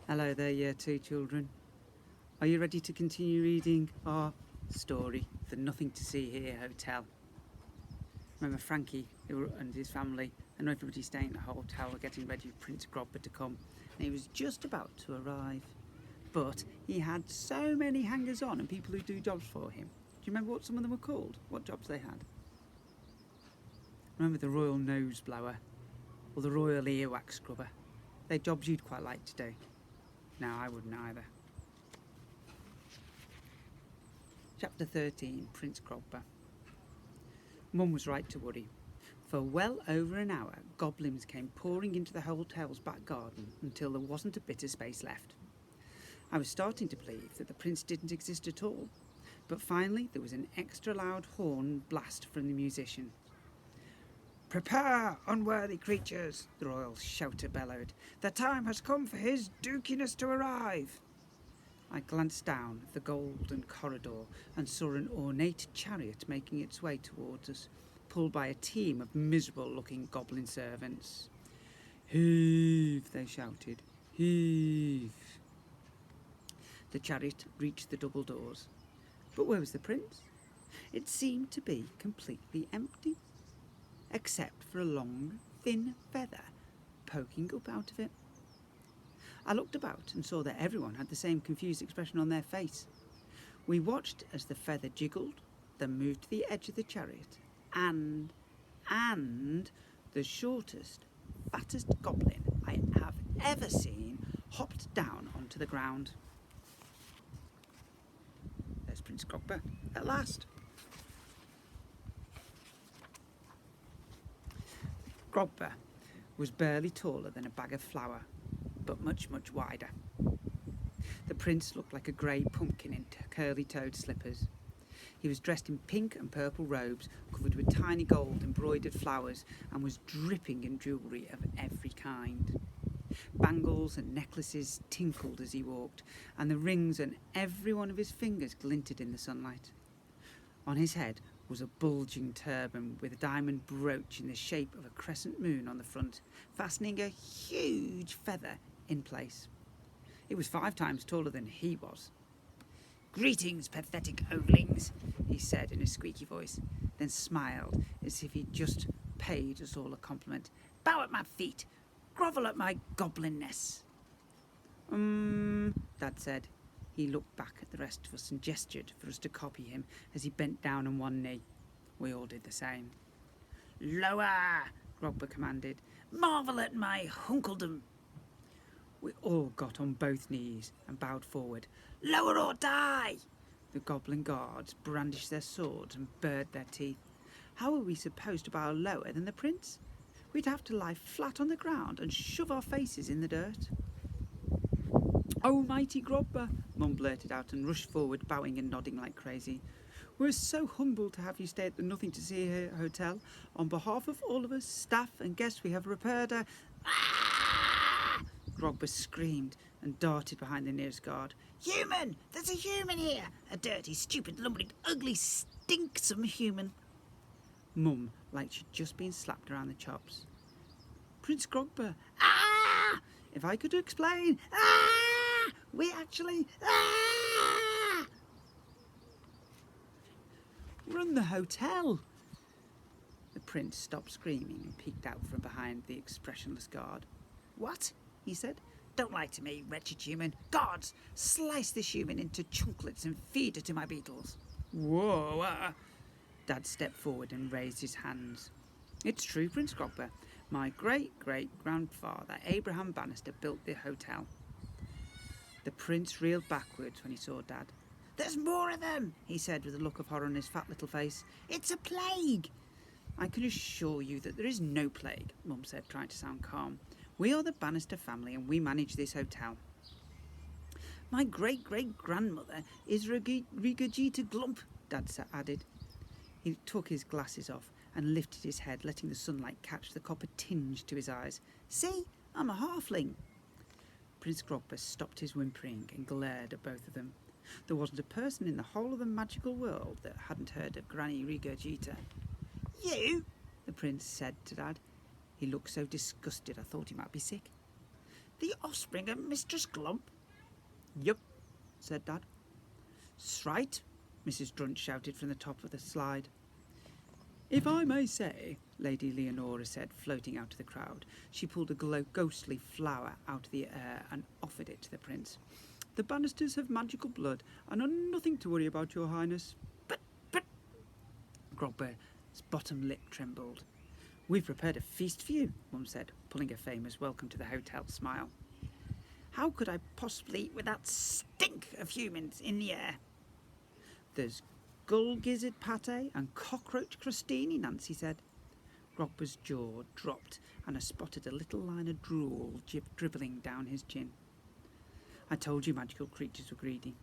Hello there, Year 2 children. Are you ready to continue reading our story, The Nothing to See Here Hotel? Remember Frankie and his family and everybody staying at the hotel were getting ready for Prince Grappa to come, and he was just about to arrive. But he had so many hangers-on and people who do jobs for him. Do you remember what some of them were called? What jobs they had? Remember the Royal Nose Blower or the Royal Earwax Scrubber? They're jobs you'd quite like to do. No, I wouldn't either. Chapter 13, Prince Grappa. Mum was right to worry. For well over an hour, goblins came pouring into the hotel's back garden until there wasn't a bit of space left. I was starting to believe that the prince didn't exist at all, but finally there was an extra loud horn blast from the musician. "Prepare, unworthy creatures," the royal shouter bellowed. "The time has come for his dukiness to arrive." I glanced down the golden corridor and saw an ornate chariot making its way towards us, pulled by a team of miserable-looking goblin servants. "Heave!" they shouted. "Heave!" The chariot reached the double doors. But where was the prince? It seemed to be completely empty, except for a long, thin feather poking up out of it. I looked about and saw that everyone had the same confused expression on their face. We watched as the feather jiggled, then moved to the edge of the chariot, and the shortest, fattest goblin I have ever seen hopped down onto the ground. There's Prince Grappa at last. Grappa was barely taller than a bag of flour, but much, much wider. The prince looked like a grey pumpkin in curly-toed slippers. He was dressed in pink and purple robes covered with tiny gold embroidered flowers and was dripping in jewellery of every kind. Bangles and necklaces tinkled as he walked, and the rings on every one of his fingers glinted in the sunlight. On his head was a bulging turban with a diamond brooch in the shape of a crescent moon on the front, fastening a huge feather in place. It was 5 times taller than he was. "Greetings, pathetic oaflings," he said in a squeaky voice, then smiled as if he'd just paid us all a compliment. "Bow at my feet, grovel at my goblinness." Dad said. He looked back at the rest of us and gestured for us to copy him as he bent down on one knee. We all did the same. "Lower," Grappa commanded. "Marvel at my hunkledom." We all got on both knees and bowed forward. "Lower or die!" The goblin guards brandished their swords and bared their teeth. How were we supposed to bow lower than the prince? We'd have to lie flat on the ground and shove our faces in the dirt. "Oh, mighty Grappa," Mum blurted out and rushed forward, bowing and nodding like crazy. "We're so humbled to have you stay at the Nothing to See Here Hotel. On behalf of all of us, staff and guests, we have repaired a..." Grappa screamed and darted behind the nearest guard. "Human! There's a human here! A dirty, stupid, lumbering, ugly, stinksome human!" Mum, like she'd just been slapped around the chops. "Prince Grappa, ah! If I could explain, ah! We actually, ah! Run the hotel!" The prince stopped screaming and peeked out from behind the expressionless guard. "What?" he said. "Don't lie to me, wretched human. Guards, slice this human into chunklets and feed it to my beetles." "Whoa!" Dad stepped forward and raised his hands. "It's true, Prince Grappa. My great-great-grandfather, Abraham Bannister, built the hotel." The prince reeled backwards when he saw Dad. "There's more of them," he said with a look of horror on his fat little face. "It's a plague." "I can assure you that there is no plague," Mum said, trying to sound calm. "We are the Bannister family and we manage this hotel." "My great-great-grandmother is Rigurgita Glump," Dad added. He took his glasses off and lifted his head, letting the sunlight catch the copper tinge to his eyes. "See, I'm a halfling." Prince Grappa stopped his whimpering and glared at both of them. There wasn't a person in the whole of the magical world that hadn't heard of Granny Rigurgita. "You?" the prince said to Dad. He looked so disgusted I thought he might be sick. The offspring of Mistress Glump? Yup, said Dad. "'S right," Mrs. Drunt shouted from the top of the slide. If I may say, Lady Leonora said, floating out of the crowd. She pulled a ghostly flower out of the air and offered it to the prince. The Bannisters have magical blood and are nothing to worry about, your highness. But... Grappa's bottom lip trembled. We've prepared a feast for you, Mum said, pulling a famous welcome to the hotel smile. How could I possibly eat with that stink of humans in the air? There's gull gizzard pate and cockroach crostini, Nancy said. Grappa's jaw dropped and I spotted a little line of drool dribbling down his chin. I told you magical creatures were greedy.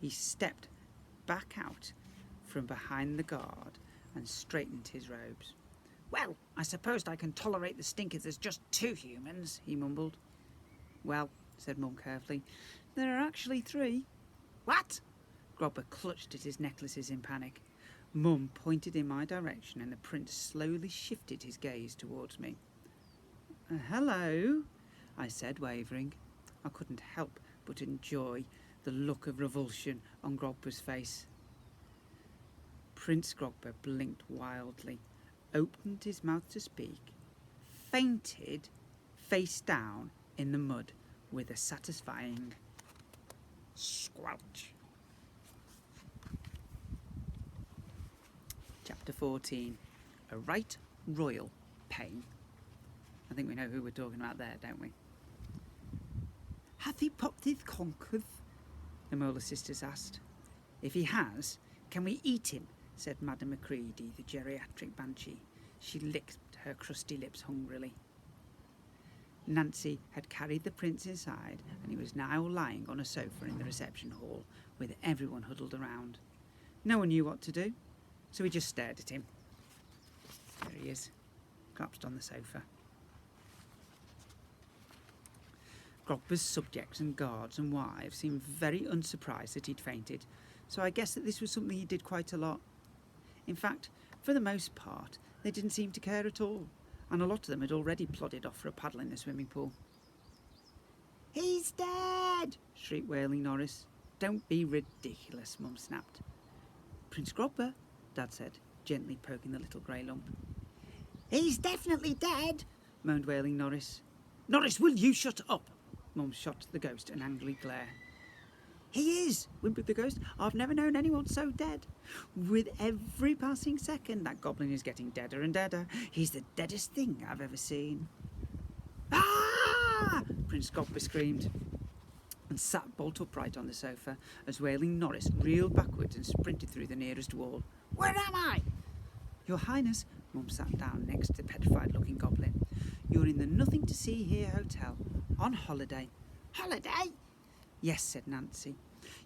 He stepped back out from behind the guard and straightened his robes. "Well, I suppose I can tolerate the stink if there's just 2 humans," he mumbled. "Well," said Mum carefully, "there are actually 3. "What?" Grappa clutched at his necklaces in panic. Mum pointed in my direction and the prince slowly shifted his gaze towards me. "Hello," I said, wavering. I couldn't help but enjoy the look of revulsion on Grappa's face. Prince Grappa blinked wildly, opened his mouth to speak, fainted face down in the mud with a satisfying squelch. Chapter 14. A Right Royal Pain. I think we know who we're talking about there, don't we? "Hath he popped his conchers?" the Molar sisters asked. "If he has, can we eat him?" said Madam Macready, the geriatric banshee. She licked her crusty lips hungrily. Nancy had carried the prince inside and he was now lying on a sofa in the reception hall with everyone huddled around. No one knew what to do, so we just stared at him. There he is, collapsed on the sofa. Grappa's subjects and guards and wives seemed very unsurprised that he'd fainted, so I guessed that this was something he did quite a lot. In fact, for the most part, they didn't seem to care at all, and a lot of them had already plodded off for a paddle in the swimming pool. "He's dead!" shrieked Wailing Norris. "Don't be ridiculous," Mum snapped. "Prince Grappa," Dad said, gently poking the little grey lump. "He's definitely dead!" moaned Wailing Norris. "Norris, will you shut up?" Mum shot the ghost an angry glare. "He is," whimpered the ghost. "I've never known anyone so dead. With every passing second, that goblin is getting deader and deader. He's the deadest thing I've ever seen." "Ah!" Prince Grappa screamed and sat bolt upright on the sofa as Wailing Norris reeled backwards and sprinted through the nearest wall. "Where am I?" "Your Highness," Mum sat down next to the petrified-looking goblin. "You're in the Nothing-to-See-Here hotel, on holiday." "Holiday?" "Yes," said Nancy.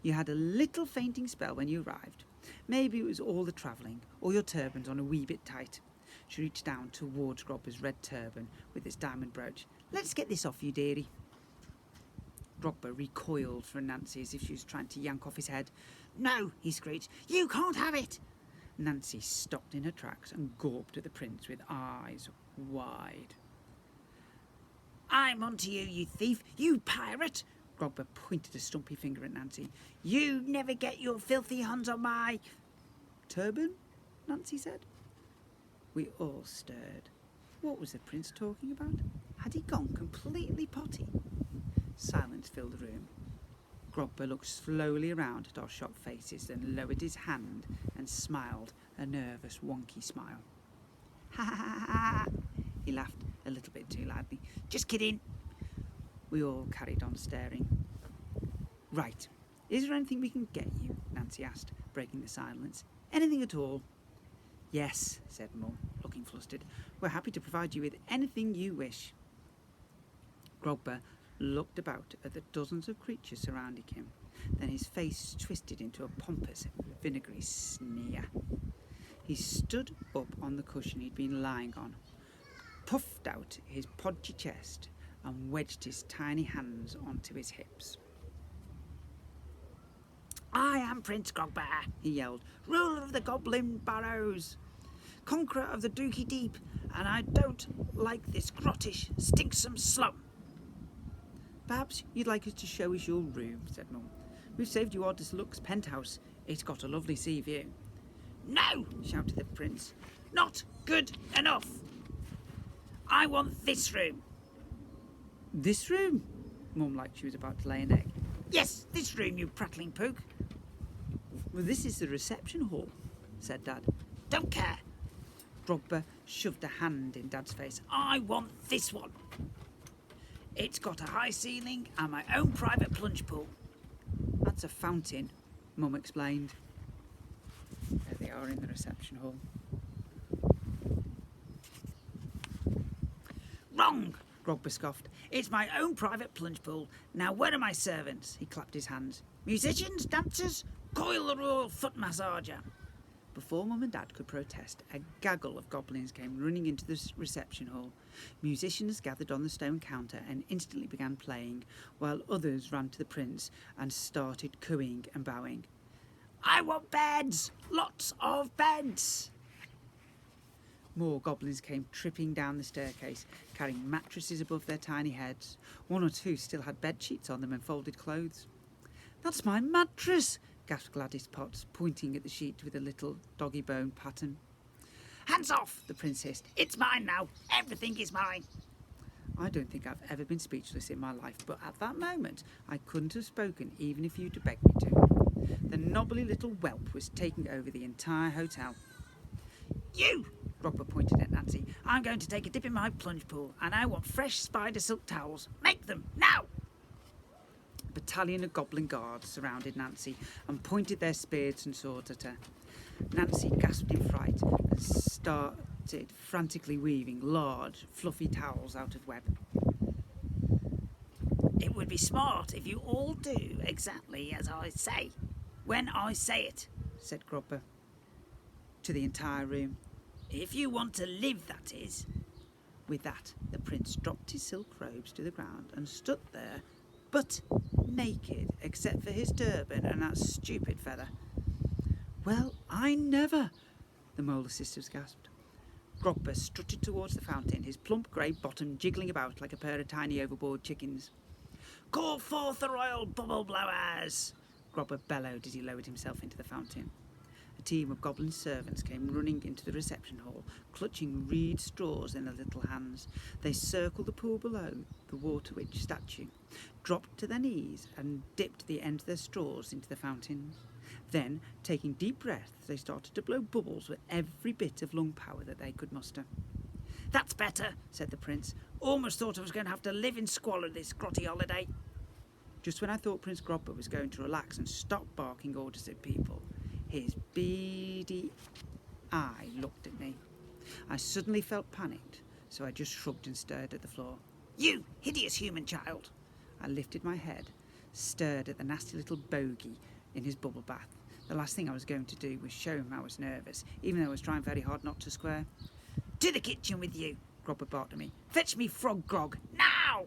"You had a little fainting spell when you arrived. Maybe it was all the travelling, or your turban's on a wee bit tight." She reached down towards Grappa's red turban with its diamond brooch. "Let's get this off you, dearie." Grappa recoiled from Nancy as if she was trying to yank off his head. "No," he screeched. "You can't have it!" Nancy stopped in her tracks and gawped at the prince with eyes wide. "I'm onto you, you thief, you pirate!" Grappa pointed a stumpy finger at Nancy. "You never get your filthy hands on my..." "Turban?" Nancy said. We all stared. What was the prince talking about? Had he gone completely potty? Silence filled the room. Grappa looked slowly around at our shocked faces, then lowered his hand and smiled a nervous, wonky smile. "Ha ha ha ha!" He laughed a little bit too loudly. "Just kidding." We all carried on staring. "Right, is there anything we can get you?" Nancy asked, breaking the silence. "Anything at all?" "Yes," said Mum, looking flustered. "We're happy to provide you with anything you wish." Grappa looked about at the dozens of creatures surrounding him. Then his face twisted into a pompous, vinegary sneer. He stood up on the cushion he'd been lying on, puffed out his podgy chest, and wedged his tiny hands onto his hips. "I am Prince Grappa," he yelled, "ruler of the Goblin Barrows, conqueror of the Dookie Deep, and I don't like this grottish, stinksome slum." Perhaps you'd like us to show us your room, said Mum. We've saved you our deluxe penthouse. It's got a lovely sea view. No, shouted the prince. Not good enough. I want this room. This room? Mum like she was about to lay an egg. Yes, this room, you prattling pook. Well, this is the reception hall, said Dad. Don't care. Grappa shoved a hand in Dad's face. I want this one. It's got a high ceiling and my own private plunge pool. That's a fountain, Mum explained. There they are in the reception hall. Wrong, Grappa scoffed. It's my own private plunge pool. Now where are my servants? He clapped his hands. Musicians, dancers, coil the royal foot massager. Before Mum and Dad could protest, a gaggle of goblins came running into the reception hall. Musicians gathered on the stone counter and instantly began playing, while others ran to the prince and started cooing and bowing. I want beds! Lots of beds! More goblins came tripping down the staircase, carrying mattresses above their tiny heads. One or two still had bed sheets on them and folded clothes. "That's my mattress!" gasped Gladys Potts, pointing at the sheet with a little doggy bone pattern. Hands off, the prince hissed. It's mine now. Everything is mine. I don't think I've ever been speechless in my life, but at that moment I couldn't have spoken even if you'd begged me to. The knobbly little whelp was taking over the entire hotel. You! Grappa pointed at Nancy. I'm going to take a dip in my plunge pool, and I want fresh spider silk towels. Make them, now! A battalion of goblin guards surrounded Nancy and pointed their spears and swords at her. Nancy gasped in fright and started frantically weaving large, fluffy towels out of web. It would be smart if you all do exactly as I say, when I say it, said Grappa to the entire room. If you want to live, that is. With that, the prince dropped his silk robes to the ground and stood there, but naked, except for his turban and that stupid feather. "Well, I never!" the Molar sisters gasped. Grappa strutted towards the fountain, his plump grey bottom jiggling about like a pair of tiny overboard chickens. Call forth the royal bubble blowers! Grappa bellowed as he lowered himself into the fountain. A team of goblin servants came running into the reception hall, clutching reed straws in their little hands. They circled the pool below the water witch statue, dropped to their knees and dipped the end of their straws into the fountain. Then, taking deep breaths, they started to blow bubbles with every bit of lung power that they could muster. That's better, said the prince. Almost thought I was going to have to live in squalor this grotty holiday. Just when I thought Prince Grappa was going to relax and stop barking orders at people, his beady eye looked at me. I suddenly felt panicked, so I just shrugged and stared at the floor. You hideous human child! I lifted my head, stared at the nasty little bogey in his bubble bath. The last thing I was going to do was show him I was nervous, even though I was trying very hard not to swear. To the kitchen with you, Grappa barked at me. Fetch me frog grog, now!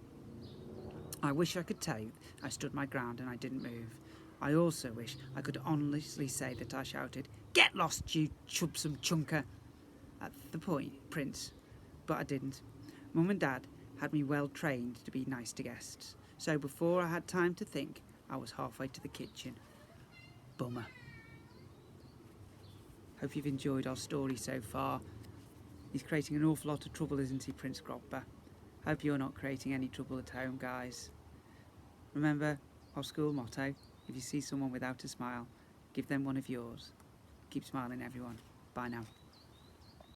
I wish I could tell you I stood my ground and I didn't move. I also wish I could honestly say that I shouted, "Get lost, you chubsome chunker!" at the prince, but I didn't. Mum and Dad had me well trained to be nice to guests, so before I had time to think, I was halfway to the kitchen. Bummer. Hope you've enjoyed our story so far. He's creating an awful lot of trouble, isn't he, Prince Grappa? Hope you're not creating any trouble at home, guys. Remember our school motto: if you see someone without a smile, give them one of yours. Keep smiling, everyone. Bye now.